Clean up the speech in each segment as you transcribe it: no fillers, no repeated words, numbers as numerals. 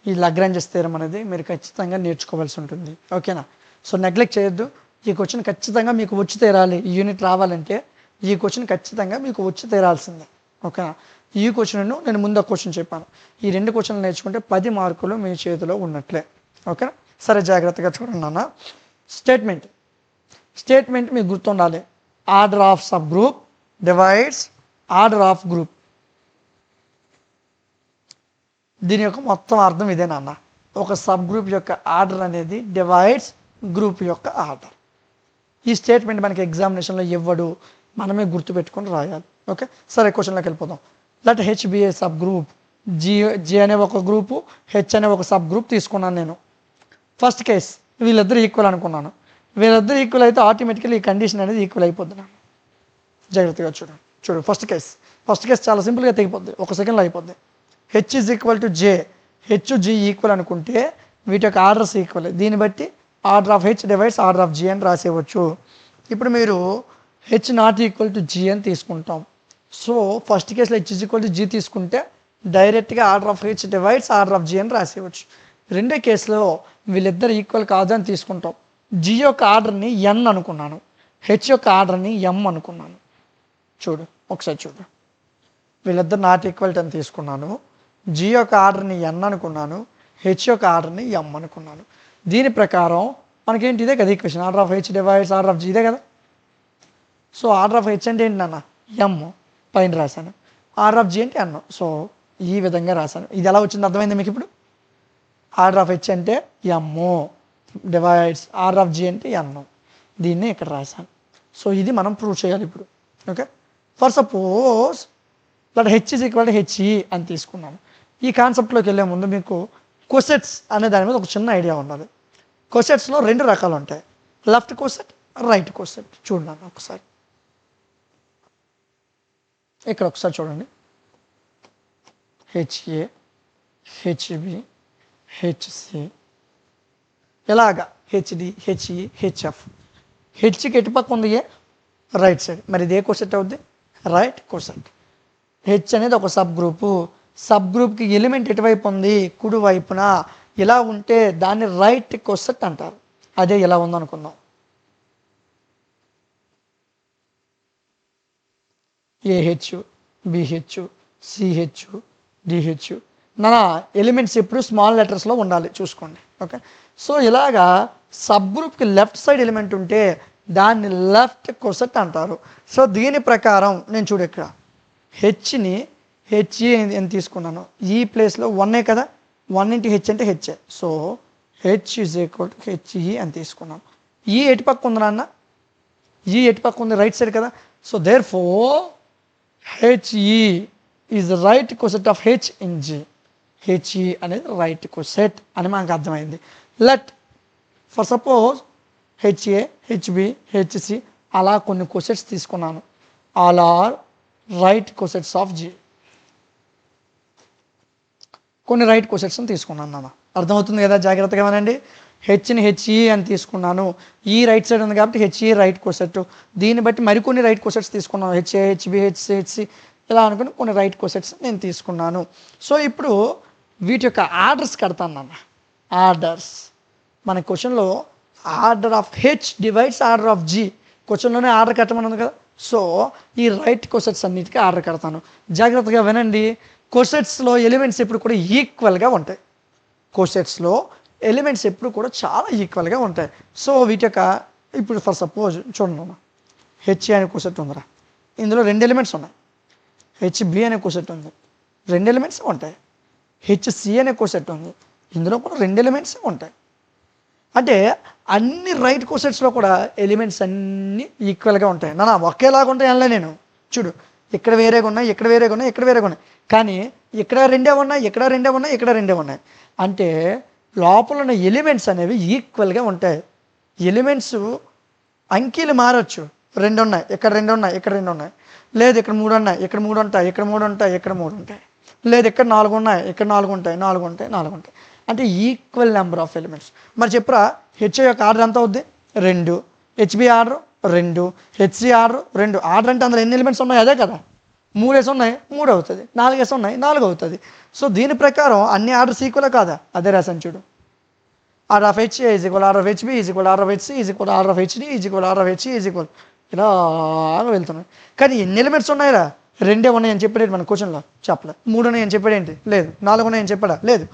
ఈ లాగ్రాంజెస్ థియరం అనేది మీరు ఖచ్చితంగా నేర్చుకోవాల్సి ఉంటుంది. ఓకేనా? సో నెగ్లెక్ట్ చేయొద్దు. ఈ క్వశ్చన్ ఖచ్చితంగా మీకు వచ్చి తీరాలి. ఈ యూనిట్ రావాలంటే ఈ క్వశ్చన్ ఖచ్చితంగా మీకు వచ్చి తీరాల్సిందే. ఓకేనా? ఈ క్వశ్చన్ను నేను ముందు క్వశ్చన్ చెప్పాను. ఈ 2 క్వశ్చన్లు నేర్చుకుంటే 10 మార్కులు మీ చేతిలో ఉన్నట్లే. ఓకేనా? సరే, జాగ్రత్తగా చూడండి నాన్న. స్టేట్మెంట్ మీకు గుర్తుండాలి. Order of sub group divides order of group. దీని యొక్క మొత్తం అర్థం ఇదే నాన్న. ఒక సబ్ గ్రూప్ యొక్క ఆర్డర్ అనేది డివైడ్స్ గ్రూప్ యొక్క ఆర్డర్. ఈ స్టేట్మెంట్ మనకి ఎగ్జామినేషన్లో ఇవ్వడు, మనమే గుర్తుపెట్టుకొని రాయాలి. ఓకే, సరే క్వశ్చన్లోకి వెళ్ళిపోదాం. లెట్ హెచ్ బి ఏ సబ్ గ్రూప్. జి అనే ఒక గ్రూపు, హెచ్ అనే ఒక సబ్ గ్రూప్ తీసుకున్నాను నేను. ఫస్ట్ కేస్ వీళ్ళిద్దరు ఈక్వల్ అనుకున్నాను. వీళ్ళిద్దరు ఈక్వల్ అయితే ఆటోమేటికలీ ఈ కండిషన్ అనేది ఈక్వల్ అయిపోద్ది. జాగ్రత్తగా చూడు ఫస్ట్ కేస్ చాలా సింపుల్గా తెగిపోద్ది, 1 సెకండ్లో అయిపోద్ది. H is equal to J, H G equal అనుకుంటే వీటి యొక్క ఆర్డర్స్ ఈక్వల్. దీన్ని బట్టి order of H divides order of G అని రాసేవచ్చు. ఇప్పుడు మీరు H not equal to G అని తీసుకుంటాం. సో ఫస్ట్ కేసులో H is equal to G తీసుకుంటే డైరెక్ట్గా order of H divides order of G అని రాసేవచ్చు. రెండో కేసులో వీళ్ళిద్దరు ఈక్వల్ కాదు అని తీసుకుంటాం. జి యొక్క ఆర్డర్ని ఎన్ అనుకున్నాను, హెచ్ యొక్క ఆర్డర్ని ఎం అనుకున్నాను. ఒకసారి చూడు, వీళ్ళిద్దరు నాట్ ఈక్వల్ అని తీసుకున్నాను. జి యొక్క ఆర్డర్ని ఎన్ అనుకున్నాను, హెచ్ యొక్క ఆర్డర్ని ఎం అనుకున్నాను. దీని ప్రకారం మనకేంటి ఇదే కదా equation, order of H divides order of G ఇదే కదా. సో ఆర్డర్ ఆఫ్ హెచ్ అంటే ఏంటి నాన్న, ఎం పైన రాశాను, ఆర్డర్ ఆఫ్ జి అంటే ఎన్. సో ఈ విధంగా రాశాను. ఇది ఎలా వచ్చింది అర్థమైంది మీకు ఇప్పుడు? ఆర్డర్ ఆఫ్ హెచ్ అంటే ఎమ్ డివైడ్స్ ఆర్డర్ ఆఫ్ జి అంటే ఎన్. దీన్ని ఇక్కడ రాశాను. సో ఇది మనం ప్రూవ్ చేయాలి ఇప్పుడు. Okay, for suppose that H is equal to H E అని తీసుకున్నాను. ఈ కాన్సెప్ట్లోకి వెళ్ళే ముందు మీకు కొసెట్స్ అనే దాని మీద ఒక చిన్న ఐడియా ఉన్నది. కొసెట్స్లో 2 రకాలు ఉంటాయి, లెఫ్ట్ కొసెట్, రైట్ కొసెట్. చూడండి ఒకసారి ఇక్కడ ఒకసారి చూడండి. హెచ్ఏ, హెచ్బి, హెచ్సి, ఇలాగా హెచ్డి, హెచ్ఈ, హెచ్ఎఫ్. హెచ్కి ఎటుపక్క ఉంది ఏ, రైట్ సైడ్. మరి ఇదే కొసెట్ అవుద్ది, రైట్ కొసెట్. హెచ్ అనేది ఒక సబ్ గ్రూపు. సబ్ గ్రూప్కి ఎలిమెంట్ ఎటువైపు ఉంది, కుడి వైపున. ఇలా ఉంటే దాన్ని రైట్ కొసెట్ అంటారు. అదే ఇలా ఉందనుకుందాం. A H, B H, C H, D H. నా ఎలిమెంట్స్ ఎప్పుడు స్మాల్ లెటర్స్లో ఉండాలి, చూసుకోండి. ఓకే, సో ఇలాగా సబ్ గ్రూప్కి లెఫ్ట్ సైడ్ ఎలిమెంట్ ఉంటే దాన్ని లెఫ్ట్ కొసెట్ అంటారు. సో దీని ప్రకారం నేను చూడు ఇక్కడ హెచ్ని హెచ్ఈ అని తీసుకున్నాను. ఈ ప్లేస్లో 1 కదా, 1 ఇంటూ హెచ్ అంటే H A. So H is equal to H E అని తీసుకున్నాను. ఈ ఎటు పక్క ఉంది నాన్న, ఈ ఎటు పక్క ఉంది, రైట్ సైడ్ కదా. So therefore H E is right coset of H in G. H E అనేది రైట్ కొసెట్ అని మనకు అర్థమైంది. Let for suppose H A, H B, H C అలా కొన్ని కొసెట్స్ తీసుకున్నాను. All are right cosets of G. కొన్ని రైట్ కొసెట్స్ని తీసుకున్నాను నాన్న. అర్థమవుతుంది కదా, జాగ్రత్తగా వినండి. హెచ్ని హెచ్ఈ అని తీసుకున్నాను. ఈ రైట్ సైడ్ ఉంది కాబట్టి హెచ్ఈ రైట్ కొసెట్. దీన్ని బట్టి మరికొన్ని రైట్ కొసెట్స్ తీసుకున్నాను. హెచ్ఏ, హెచ్బి, హెచ్సి, హెచ్సి ఇలా అనుకుని కొన్ని రైట్ కొసెట్స్ నేను తీసుకున్నాను. సో ఇప్పుడు వీటి యొక్క ఆర్డర్స్ కడతాను నాన్న. ఆర్డర్స్ మన క్వశ్చన్లో order of H divides order of G. క్వశ్చన్లోనే ఆర్డర్ కట్టమని ఉంది కదా. సో ఈ రైట్ కొసెట్స్ అన్నిటికీ ఆర్డర్ కడతాను. జాగ్రత్తగా వినండి. కొసెట్స్లో ఎలిమెంట్స్ ఎప్పుడు కూడా ఈక్వల్గా ఉంటాయి. కొసెట్స్లో ఎలిమెంట్స్ ఎప్పుడు కూడా చాలా ఈక్వల్గా ఉంటాయి. సో వీటి యొక్క ఇప్పుడు ఫర్ సపోజ్ చూడండి, హెచ్ఏ అనే కొసెట్ ఉందిరా, ఇందులో 2 ఎలిమెంట్స్ ఉన్నాయి. హెచ్బి అనే కొసెట్ ఉంది, 2 ఎలిమెంట్స్ ఉంటాయి. హెచ్సి అనే కొసెట్ ఉంది, ఇందులో కూడా 2 ఎలిమెంట్స్ ఉంటాయి. అంటే అన్ని రైట్ కొసెట్స్లో కూడా ఎలిమెంట్స్ అన్నీ ఈక్వల్గా ఉంటాయి. నా ఒకేలాగా ఉంటాయి అనలే నేను. చూడు, ఇక్కడ వేరేగా ఉన్నాయి, ఇక్కడ వేరేగా ఉన్నాయి, ఇక్కడ వేరేగా ఉన్నాయి. కానీ ఇక్కడ 2 ఉన్నాయి, ఇక్కడ 2 ఉన్నాయి, ఇక్కడ 2 ఉన్నాయి. అంటే లోపల ఉన్న ఎలిమెంట్స్ అనేవి ఈక్వల్గా ఉంటాయి. ఎలిమెంట్స్ అంకీలు మారచ్చు. 2 ఉన్నాయి, ఇక్కడ 2 ఉన్నాయి, ఇక్కడ 2 ఉన్నాయి. లేదు ఇక్కడ 3 ఉన్నాయి, ఇక్కడ 3 ఉంటాయి, ఇక్కడ 3 ఉంటాయి, ఇక్కడ 3 ఉంటాయి. లేదు ఇక్కడ 4 ఉన్నాయి, ఇక్కడ 4 ఉంటాయి, 4 ఉంటాయి, 4 ఉంటాయి. అంటే ఈక్వల్ నెంబర్ ఆఫ్ ఎలిమెంట్స్. మరి చెప్పురా, హెచ్ యొక్క ఆర్డర్ ఎంత అవుద్ది, 2. HB order 2, HC order 2. Order అంటే అందులో ఎన్ని ఎలిమెంట్స్ ఉన్నాయి, అదే కదా. 3 ఉన్నాయి 3 అవుతుంది, 4 ఉన్నాయి 4 అవుతుంది. సో దీని ప్రకారం అన్ని ఆర్డర్స్ ఈక్వల్ కాదా? అదే రాశాను చూడు. R of H is equal R of H B is equal R of H C is equal R of H D is equal R of H E is equal ఇలాగా వెళ్తున్నాయి. కానీ ఎన్ని ఎలిమెంట్స్ ఉన్నాయిరా? 2 ఉన్నాయని చెప్పాడేంటి మన క్వశ్చన్లో? చెప్పలేదు. 3 ఉన్నాయని చెప్పాడేంటి? లేదు. 4 ఉన్నాయని చెప్పాడా? లేదు.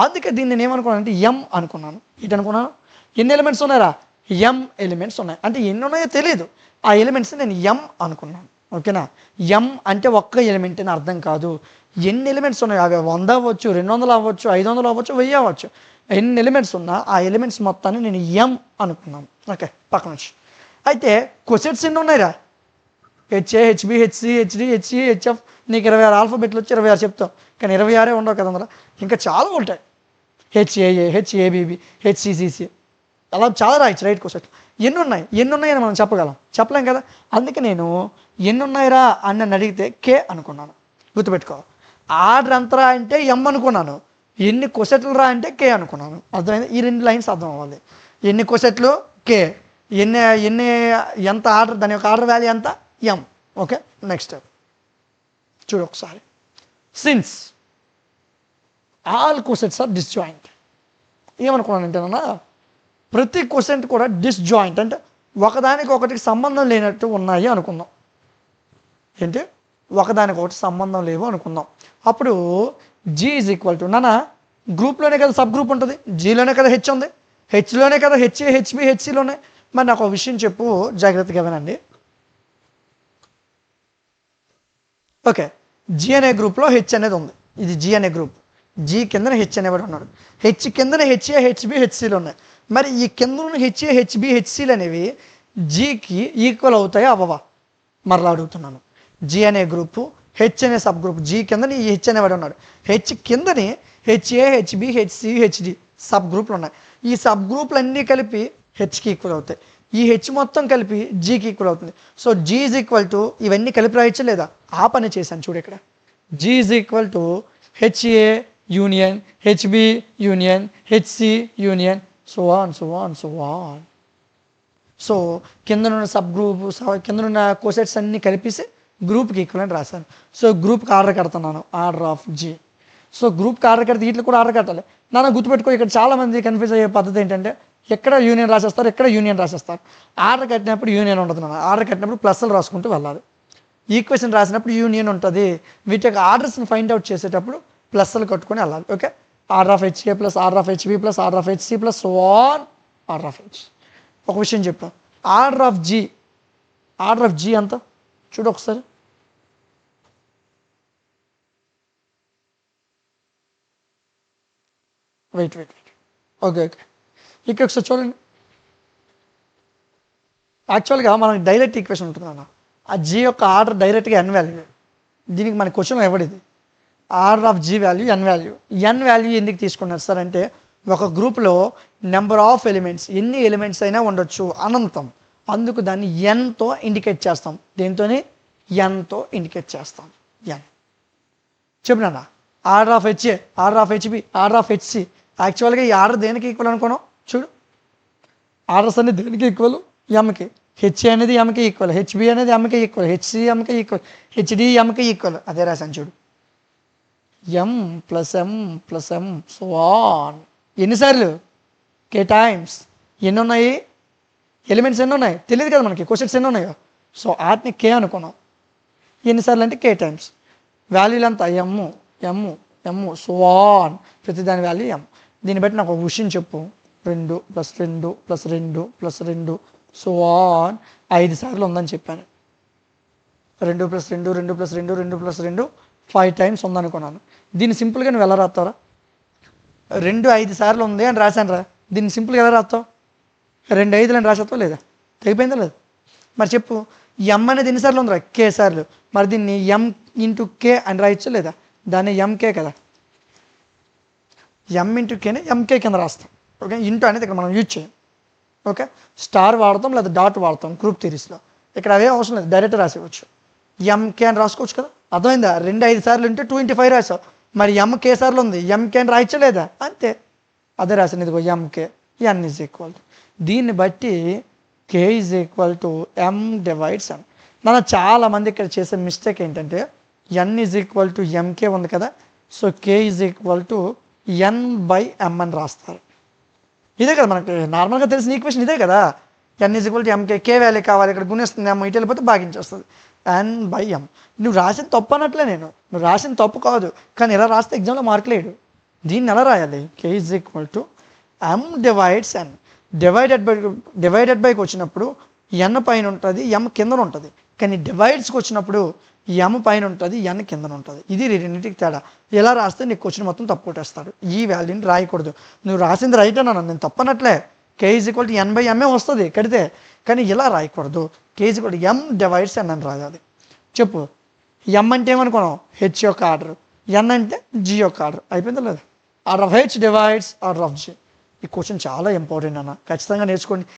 అందుకే దీన్ని నేను ఏమనుకున్నాను అంటే ఎం అనుకున్నాను. ఇటు అనుకున్నాను ఎన్ని ఎలిమెంట్స్ ఉన్నాయరా? ఎం ఎలిమెంట్స్ ఉన్నాయి. అంటే ఎన్ని ఉన్నాయో తెలియదు, ఆ ఎలిమెంట్స్ నేను ఎం అనుకున్నాను. ఓకేనా? ఎం అంటే ఒక్క ఎలిమెంట్ అని అర్థం కాదు. ఎన్ని ఎలిమెంట్స్ ఉన్నాయో అవి 100 అవ్వచ్చు, 200 అవ్వచ్చు, 500 అవ్వచ్చు, 1000 అవ్వచ్చు. ఎన్ని ఎలిమెంట్స్ ఉన్నా ఆ ఎలిమెంట్స్ మొత్తాన్ని నేను ఎం అనుకున్నాను. ఓకే, పక్క నుంచి. అయితే క్వశ్చన్స్ ఎన్ని ఉన్నాయిరా? H A, H B, H C, H D, H E, H F. నీకు 26 ఆల్ఫాబెట్లు వచ్చి 26 చెప్తాం, కానీ 26 ఉండవు కదా అందులో, ఇంకా చాలా ఉంటాయి. హెచ్ఏఏ, హెచ్ఏబిబి, హెచ్సిసిసి, అలా చాలా రాయొచ్చు రైట్ క్వశ్చన్. ఎన్ని ఉన్నాయని మనం చెప్పగలం? చెప్పలేం కదా. అందుకే నేను ఎన్ని ఉన్నాయిరా అని నన్ను అడిగితే కే అనుకున్నాను. గుర్తుపెట్టుకో. ఆర్డర్ ఎంతరా అంటే ఎం అనుకున్నాను, ఎన్ని క్వశ్చన్లు రా అంటే కే అనుకున్నాను. అర్థమైంది? ఈ 2 లైన్స్ అర్థం అవ్వాలి. ఎన్ని క్వశ్చన్లు కే, ఎంత ఆర్డర్, దాని యొక్క ఆర్డర్ వాల్యూ ఎంత ఎం. ఓకే, నెక్స్ట్ చూడు ఒకసారి. Since all questions are disjoint. ఏమనుకున్నానంటేనన్నా, ప్రతి క్వశ్చన్ కూడా డిస్జాయింట్ అంటే ఒకదానికి ఒకటికి సంబంధం లేనట్టు ఉన్నాయి అనుకుందాం. ఏంటి? ఒకదానికొకటి సంబంధం లేవు అనుకుందాం. అప్పుడు జీ ఈజ్ ఈక్వల్ టు నాన్న గ్రూప్లోనే కదా సబ్ గ్రూప్ ఉంటుంది, జీలోనే కదా హెచ్ ఉంది, హెచ్లోనే కదా హెచ్ఏ, హెచ్బి, హెచ్సిలోనే. మరి నాకు ఒక విషయం చెప్పు, జాగ్రత్తగా వినండి. ఓకే, జీ అనే గ్రూప్లో హెచ్ అనేది ఉంది. ఇది జీ అనే గ్రూప్. జీ కిందన హెచ్ అనేవాడు ఉన్నాడు, హెచ్ కిందన హెచ్ఏ, హెచ్బి, హెచ్సిలు ఉన్నాయి. మరి ఈ కింద ఉన్న హెచ్ఏ, హెచ్బి, హెచ్సిలు అనేవి జీకి ఈక్వల్ అవుతాయా అవ్వవా? మరలా అడుగుతున్నాను. జీ అనే గ్రూపు, హెచ్ అనే సబ్ గ్రూప్. జీ కిందని ఈ హెచ్ అనేవాడు ఉన్నాడు, హెచ్ కిందని H A, H B, H C, H D sub గ్రూపులు ఉన్నాయి. ఈ సబ్ గ్రూపులు అన్నీ కలిపి హెచ్కి ఈక్వల్ అవుతాయి, ఈ హెచ్ మొత్తం కలిపి జీకి ఈక్వల్ అవుతుంది. So G is equal to ఇవన్నీ కలిపి రాయొచ్చు లేదా? ఆ పని చేశాను చూడు ఇక్కడ. G is equal to H A union H B union H C union so on. So కిందనున్న సబ్ గ్రూప్, కిందనున్న కోసెట్స్ అన్నీ కలిపేసి గ్రూప్కి ఈక్వల్ అని రాశాను. సో గ్రూప్కి ఆర్డర్ కడుతున్నాను, ఆర్డర్ ఆఫ్ జీ. సో గ్రూప్కి ఆర్డర్ కడితే వీటిలో కూడా ఆర్డర్ కట్టాలి. నాన్న గుర్తుపెట్టుకో, ఇక్కడ చాలామంది కన్ఫ్యూజ్ అయ్యే పద్ధతి ఏంటంటే ఎక్కడ యూనియన్ రాసేస్తారు, ఎక్కడ యూనియన్ రాసేస్తారు. ఆర్డర్ కట్టినప్పుడు యూనియన్ ఉండదు నాన్న, ఆర్డర్ కట్టినప్పుడు ప్లస్లు రాసుకుంటూ వెళ్ళాలి. ఈక్వేషన్ రాసినప్పుడు యూనియన్ ఉంటుంది. వీటి యొక్క ఆర్డర్స్ని ఫైండ్ అవుట్ చేసేటప్పుడు ప్లస్లు కట్టుకొని వెళ్ళాలి. Okay, order of HA plus order of HB plus order of HC plus order of H. ఒక విషయం చెప్పాం, ఆర్డర్ ఆఫ్ జీ అంత చూడు ఒకసారి. వెయిట్ ఓకే, ఇక్కడ ఒకసారి చూడండి. యాక్చువల్గా మనకి డైరెక్ట్ ఈక్వేషన్ ఉంటుంది అన్న, ఆ జీ యొక్క ఆర్డర్ డైరెక్ట్గా ఎన్ వాల్యూ. దీనికి మన క్వశ్చన్ ఎవడిది? Order of G value N value ఎందుకు తీసుకున్నారు సార్ అంటే, ఒక గ్రూప్లో నెంబర్ ఆఫ్ ఎలిమెంట్స్, ఎన్ని ఎలిమెంట్స్ అయినా ఉండొచ్చు, అనంతం. అందుకు దాన్ని ఎన్తో ఇండికేట్ చేస్తాం. దేంతోని? ఎన్తో ఇండికేట్ చేస్తాం. ఎన్ చెప్పినా. Order of HA, order of HB, order of HC. యాక్చువల్గా ఈ ఆర్డర్ దేనికి ఈక్వల్ అనుకున్నాం చూడు. ఆర్డర్స్ అన్ని దేనికి ఈక్వల్? ఎంకి. హెచ్ఏ అనేది ఎంకి ఈక్వల్, హెచ్బి అనేది ఎంకి ఈక్వల్, హెచ్సి ఎంకి ఈక్వల్, హెచ్డి ఎంకి ఈక్వల్. అదే రాశాను చూడు, ఎం ప్లస్ ఎం సో ఆన్. ఎన్నిసార్లు? K times. ఎన్ని ఉన్నాయి ఎలిమెంట్స్? ఎన్ని ఉన్నాయి తెలియదు కదా మనకి, క్వశ్చన్స్ ఎన్ని ఉన్నాయో. సో వాటిని కే అనుకున్నాం. ఎన్నిసార్లు అంటే కే టైమ్స్. వాల్యూలు అంతా ఎమ్ము సో ఆన్. ప్రతి దాని వాల్యూ ఎం. దీన్ని బట్టి నాకు ఒక విషయం చెప్పు. 2 + 2 + 2 + 2 సో ఆన్ 5 సార్లు ఉందని చెప్పాను. 2 + 2 2 + 2 2 + 2 5 టైమ్స్ ఉందనుకున్నాను. దీన్ని సింపుల్గా నువ్వు ఎలా రాస్తావురా? 2 5 సార్లు ఉంది అని రాశాను రా. దీన్ని సింపుల్గా ఎలా రాస్తావు? 2 5 అని రాసేస్తావు లేదా? తెగిపోయిందా లేదు? మరి చెప్పు, ఎం అనేది ఎన్నిసార్లు ఉందిరా? కే సార్లు. మరి దీన్ని ఎం ఇంటూ కే అని రాయొచ్చు లేదా? దాన్ని ఎంకే కదా, ఎం ఇంటూ కేనే ఎంకే కింద రాస్తాం. ఓకే, ఇంటూ అనేది ఇక్కడ మనం యూజ్ చేయం. ఓకే, స్టార్ వాడతాం లేదా డాట్ వాడతాం గ్రూప్ థియరీస్లో. ఇక్కడ అవే అవసరం లేదు, డైరెక్ట్ రాసేవచ్చు. ఎంకే అని రాసుకోవచ్చు కదా. అర్థమైందా? 2 5 సార్లు ఉంటే 2 × 5 రాసావు. మరి ఎంకే సార్లు ఉంది, ఎంకే అని రాయొచ్చా లేదా? అంతే, అదే రాసాను. ఇదిగో ఎంకే, ఎన్ ఈజ్ ఈక్వల్. దీన్ని బట్టి K is equal to M divides N. చాలా మంది ఇక్కడ చేసే మిస్టేక్ ఏంటంటే, N is equal to M K ఉంది కదా, so K is equal to n/m అని రాస్తారు. ఇదే కదా మనకి నార్మల్గా తెలిసిన ఈక్వేషన్ ఇదే కదా. n is equal to M K, K value కావాలి, ఇక్కడ గుణిస్తుంది, m ఇటు వెళ్ళిపోతే భాగించేస్తుంది, n/m. నువ్వు రాసిన తప్పు అన్నట్లే, నువ్వు రాసిన తప్పు కాదు, కానీ ఎలా రాస్తే ఎగ్జామ్లో మార్కులు వేయడు. దీన్ని ఎలా రాయాలి? K is equal to m divides n. Divided బైకి వచ్చినప్పుడు n పైన ఉంటుంది, m కిందన ఉంటుంది, కానీ డివైడ్స్కి వచ్చినప్పుడు m పైన ఉంటుంది, n కిందన ఉంటుంది. ఇది రెండింటికి తేడా. ఎలా రాస్తే నీకు క్వశ్చన్ మొత్తం తప్పు కొట్టేస్తాడు. ఈ వాల్యూని రాయకూడదు. నువ్వు రాసింది రైట్ అన్నాను, నేను తప్పనట్లే. K is equal to n/m వస్తుంది కడితే, కానీ ఇలా రాయకూడదు. K is equal to m divides n అని రాయాలి. చెప్పు, m అంటే ఏమనుకున్నావు? హెచ్ యొక్క ఆర్డర్, n అంటే జి యొక్క ఆర్డర్. అయిపోయిందా లేదా? Order of H divides order of G. ఈ క్వశ్చన్ చాలా ఇంపార్టెంట్ అన్న, ఖచ్చితంగా నేర్చుకోండి.